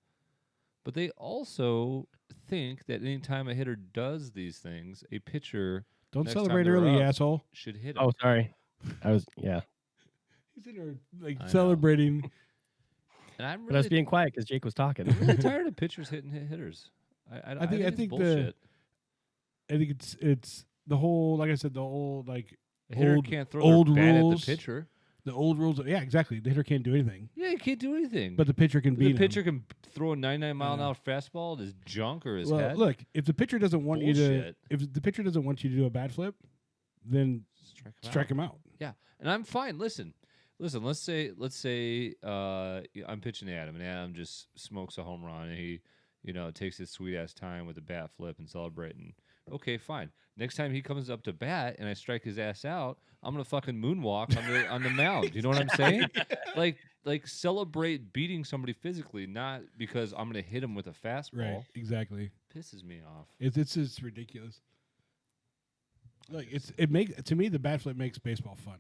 but they also think that anytime a hitter does these things, a pitcher don't next celebrate time they're early, you up asshole. should hit him. Oh, sorry. Yeah. He's in there like I celebrating. And I'm But I was really, being quiet because Jake was talking. I'm really tired of pitchers hitting hitters. I think it's bullshit. I think it's the whole, like I said, the old like A hitter old can't throw old their bat rules. at the pitcher. The old rules. Yeah, exactly. The hitter can't do anything, Yeah, he can't do anything. but the pitcher can the beat pitcher him. can throw a 99-mile-an-hour fastball at his junk or his Well, head. look, if the pitcher doesn't want you to, Bullshit. if the pitcher doesn't want you to do a bat flip, then strike him out. Yeah, and I'm fine. Listen. Let's say I'm pitching to Adam, and Adam just smokes a home run, and he, takes his sweet ass time with the bat flip and celebrating. Okay, fine. Next time he comes up to bat and I strike his ass out, I'm gonna fucking moonwalk on the mound. You know what I'm saying? Like celebrate beating somebody physically, not because I'm gonna hit him with a fastball. Right. Exactly. Pisses me off. It's just ridiculous. Like it makes, to me, the bat flip makes baseball fun.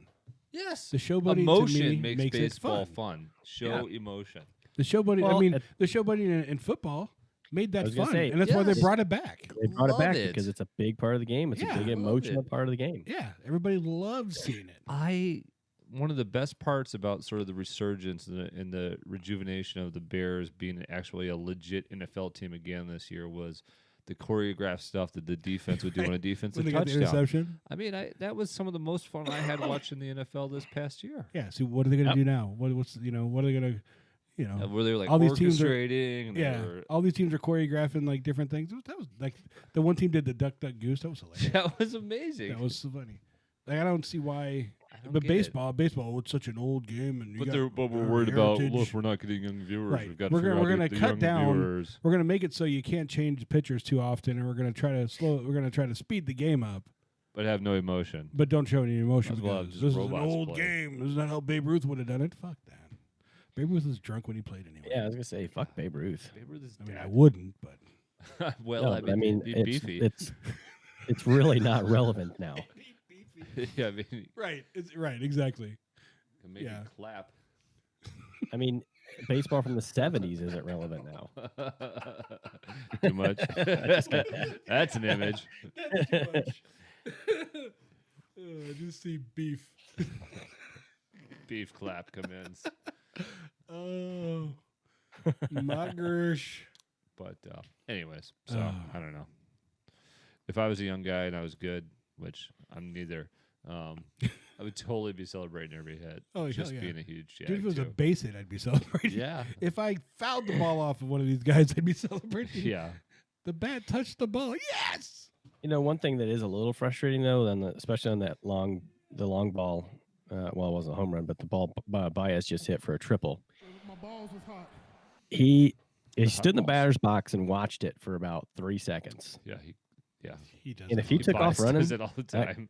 Yes. The showboating Emotion to me makes makes baseball it fun. Show emotion. The showboating. Well, I mean, the showboating in football made I that was gonna fun, say, and that's why they yes. brought it back. They brought it Love back it. because it's a big part of the game. It's Yeah, a big love emotional it. part of the game. Yeah, everybody loves seeing it. One of the best parts about sort of the resurgence and the rejuvenation of the Bears being actually a legit NFL team again this year was the choreographed stuff that the defense would do on a When defensive they got the touchdown. interception. I mean, that was some of the most fun I had watching the NFL this past year. Yeah. So what are they going to do now? What are they going to, Where they were like all these teams are- orchestrating. and they yeah, were- all these teams are choreographing like different things. That was like the one team did the duck goose. That was hilarious. that was amazing. That was so funny. Like I don't see why. I don't But get it. baseball, it's such an old game, and you But got we're our worried about. heritage. Look, we're not getting young viewers. Right. We've got to We're figure gonna- out we're gonna the cut young down- viewers. We're gonna make it so you can't change pitchers too often, and we're gonna try to speed the game up. but have no emotion. But don't show any emotion. Might as well have because just this is an robots old play. game. This is not how Babe Ruth would have done it. Fuck that. Babe Ruth was drunk when he played anyway. Yeah, I was gonna say fuck Babe Ruth. Babe Ruth is I mean, I dead. wouldn't, but Well, No, I but mean, be it's, beefy. it's really not relevant now. Yeah, I mean, right. It's right. Exactly. can make Yeah. it clap. I mean, baseball from the '70s isn't relevant now. Too much. That's an image. That's too much. I just see beef. Beef clap commence. Oh, my gosh. But anyways, so I don't know. If I was a young guy and I was good, which I'm neither, I would totally be celebrating every hit. Oh, just hell yeah. being a huge jag. Dude, if it was too. a base hit, I'd be celebrating. Yeah. If I fouled the ball off of one of these guys, I'd be celebrating. Yeah. The bat touched the ball. Yes. You know, one thing that is a little frustrating though, especially on that the long ball. Well, it wasn't a home run, but the ball Baez just hit for a triple. My balls was hot. He stood in the batter's box and watched it for about 3 seconds. Yeah. He does. And if he took off running, does it all the time.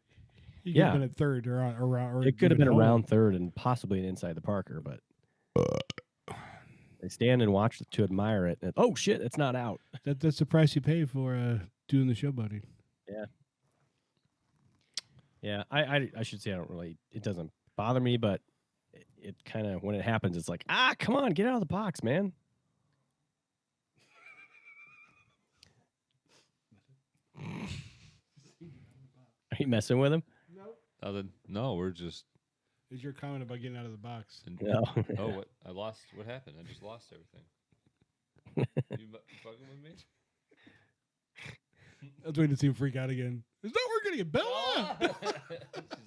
He could yeah. have been at third or around. Or It could have been home. around third and possibly an inside the Parker, but they stand and watch to admire it. And, oh shit, it's not out. That's the price you pay for doing the show, buddy. Yeah. Yeah, I should say I don't really. It doesn't bother me, but it kind of when it happens, it's like come on, get out of the box, man. Are you messing with him? No, we're just. Is your comment about getting out of the box? No. Oh, what? I lost. What happened? I just lost everything. You fucking with me? I was waiting to see him freak out again. Is that working again, Bella? She's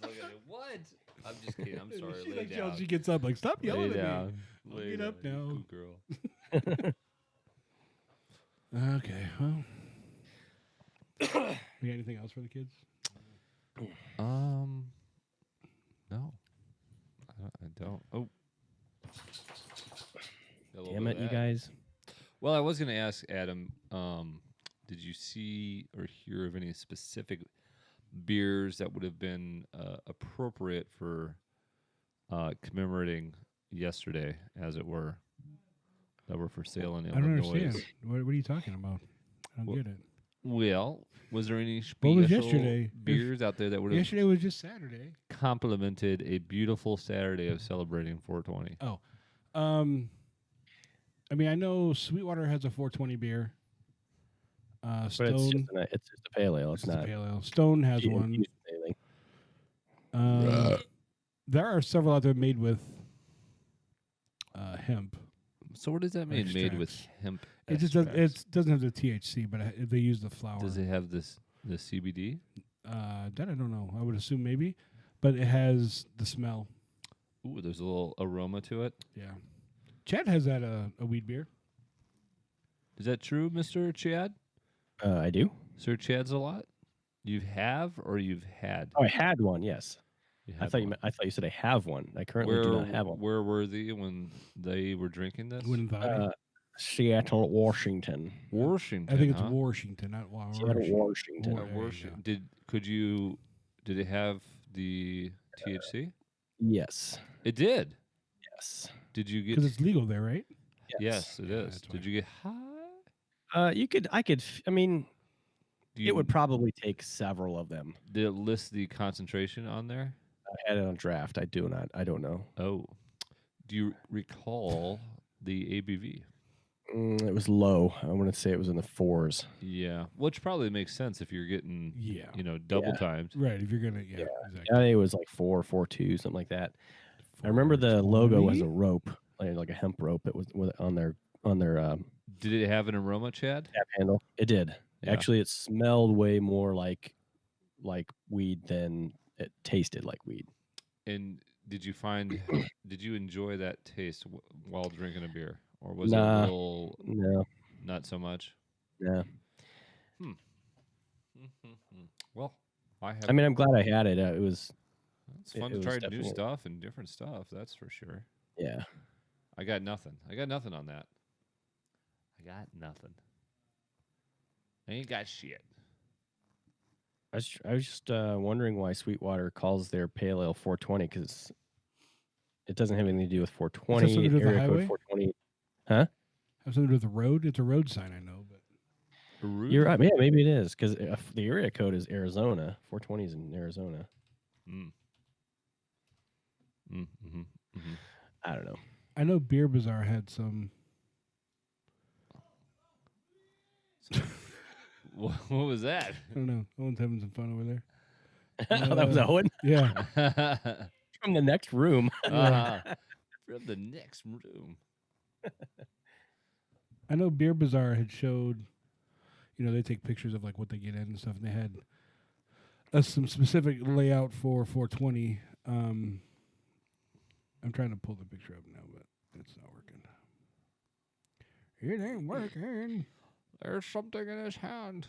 looking at me. What? I'm just kidding. I'm sorry. She, Lay like, down. she gets up like, stop yelling Lay at down. me. Lay Get up down, you now. good girl. Okay, well. You got anything else for the kids? No. I don't. Oh. Got a little Damn bit it, of you that. guys. Well, I was going to ask Adam, did you see or hear of any specific beers that would have been appropriate for commemorating yesterday, as it were, that were for sale in I don't Illinois? understand. What are you talking about? I don't get it. Well, was there any What was special yesterday? beers out there that would have Yesterday was just Saturday. complemented a beautiful Saturday of celebrating 420? Oh. I mean, I know Sweetwater has a 420 beer. But Stone. it's just a pale ale. It's It's a not. pale ale. Stone has one. infused anything. There are several out there made with hemp. So what does that mean, made with Extracts. hemp? It just does, extracts? it doesn't have the THC, but they use the flower. Does it have the CBD? That I don't know. I would assume maybe, but it has the smell. Ooh, there's a little aroma to it. Yeah. Chad has that a weed beer. Is that true, Mr. Chad? I do. Sir Chad's a lot? You have or you've had? Oh, I had one. Yes. You I had thought one. I thought you said I have one. I currently Where, do not have one. Where were they when they were drinking this? Wouldn't thought. Seattle, Washington. Washington. I think it's huh? Washington, not Seattle, Washington. War- Washington. Did it have the THC? Yes. It did. Yes. Did you get? Because it's legal there, right? Yes, it is. that's Did why. you get high? I mean, Do it would probably take several of them. Did it list the concentration on there? I had it on draft. I don't know. Oh. Do you recall the ABV? It was low. I want to say it was in the 4s. Yeah, which probably makes sense if you're getting, double Yeah. times. Right. If you're gonna, exactly. I think it was like 4.42, something like that. I remember the logo was a 420? rope, like a hemp rope. It was on their Did it have an aroma, Chad? tap handle. It did. Yeah. Actually, it smelled way more like weed than it tasted like weed. And did you enjoy that taste while drinking a beer, or was it Nah. a little No. not so much? Yeah. Well, I have. I mean, I'm glad I had it. It was. It's fun it to was try new definitely- stuff and different stuff. That's for sure. Yeah. I got nothing. I got nothing on that. I got nothing. I ain't got shit. I was just wondering why Sweetwater calls their pale ale 420 because it doesn't have anything to do with 420 something to do with the area code highway? 420. Huh? Have something to do with the road? It's a road sign, I know, but You're right. Yeah, maybe it is because the area code is Arizona. 420 is in Arizona. I don't know. I know Beer Bazaar had some. What was that? I don't know. Owen's having some fun over there. Oh, that was Owen? Yeah. From the next room. From the next room. I know Beer Bazaar had showed, they take pictures of like what they get in and stuff, and they had some specific layout for 420. I'm trying to pull the picture up now, but it's not working. It ain't working. There's something in his hand.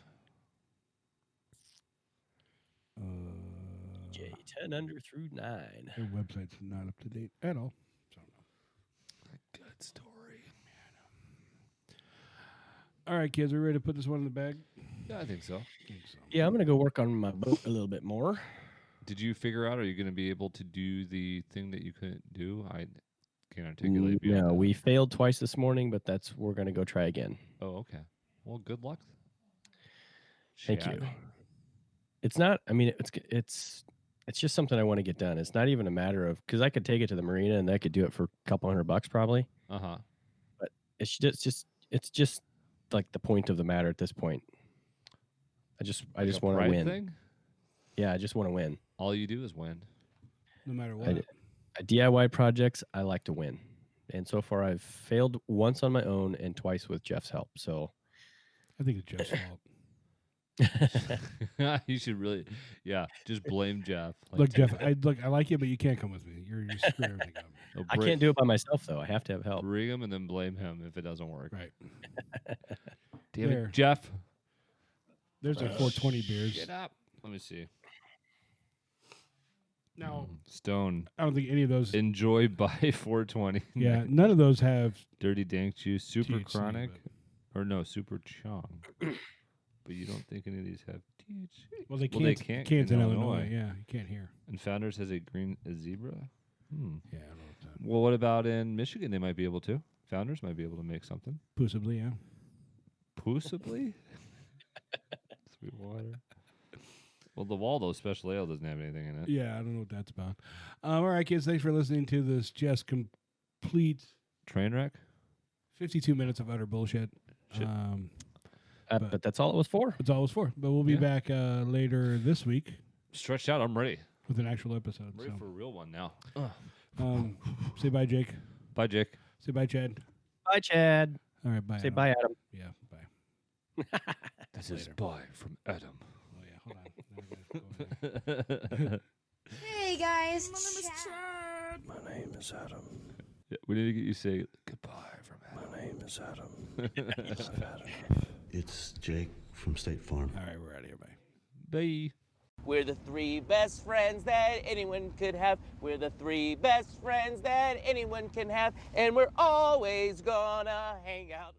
J10 under through 9. Their website's not up to date at all. So Good story. all right, kids, are we ready to put this one in the bag? Yeah, I think so. Yeah, I'm going to go work on my boat a little bit more. Did you figure out, are you going to be able to do the thing that you couldn't do? I can't articulate. No, we failed twice this morning, but we're going to go try again. Oh, okay. Well, good luck. Thank Chad. you. It's not, it's just something I want to get done. It's not even a matter of, because I could take it to the marina and I could do it for a couple $100 probably. Uh-huh. But it's just like the point of the matter at this point. I just want to win. Thing? Yeah, I just want to win. All you do is win. No matter what. DIY projects, I like to win. And so far I've failed once on my own and twice with Jeff's help. So I think it's Jeff's fault. You should really, just blame Jeff. Look, Jeff, I like you, but you can't come with me. You're screwing everything up. I can't do it by myself, though. I have to have help. Bring him and then blame him if it doesn't work. Right. Damn There. it, Jeff. There's our 420 beers. Get up. Let me see. Now, Stone. I don't think any of those. Enjoy by 420. Yeah, none of those have Dirty Dank Juice, Super THC, Chronic, or no, Super Chong. But you don't think any of these have THC? Well, they can't in Illinois. Yeah, you can't hear. And Founders has a zebra. Yeah, I don't know what that. Well, what about in Michigan? They might be able to. Founders might be able to make something. Possibly, yeah. Possibly? Sweet water. Well, the Waldo Special Ale doesn't have anything in it. Yeah, I don't know what that's about. All right, kids, thanks for listening to this just complete Train wreck? 52 minutes of utter bullshit. But that's all it was for. That's all it was for. But we'll be back later this week Stretched out. I'm ready. with an actual episode. I'm ready for a real one now. Say bye, Jake. Bye, Jake. Say bye, Chad. Bye, Chad. All right, bye. Say Adam. bye, Adam. Yeah, bye. This is bye from Adam. Oh, yeah, hold on. Hey guys. My name is Adam. Yeah, we need to get you to say goodbye from Adam. My name is Adam. It's Jake from State Farm. All right, we're out of here. Bye. Bye. We're the three best friends that anyone could have. We're the three best friends that anyone can have. And we're always gonna hang out.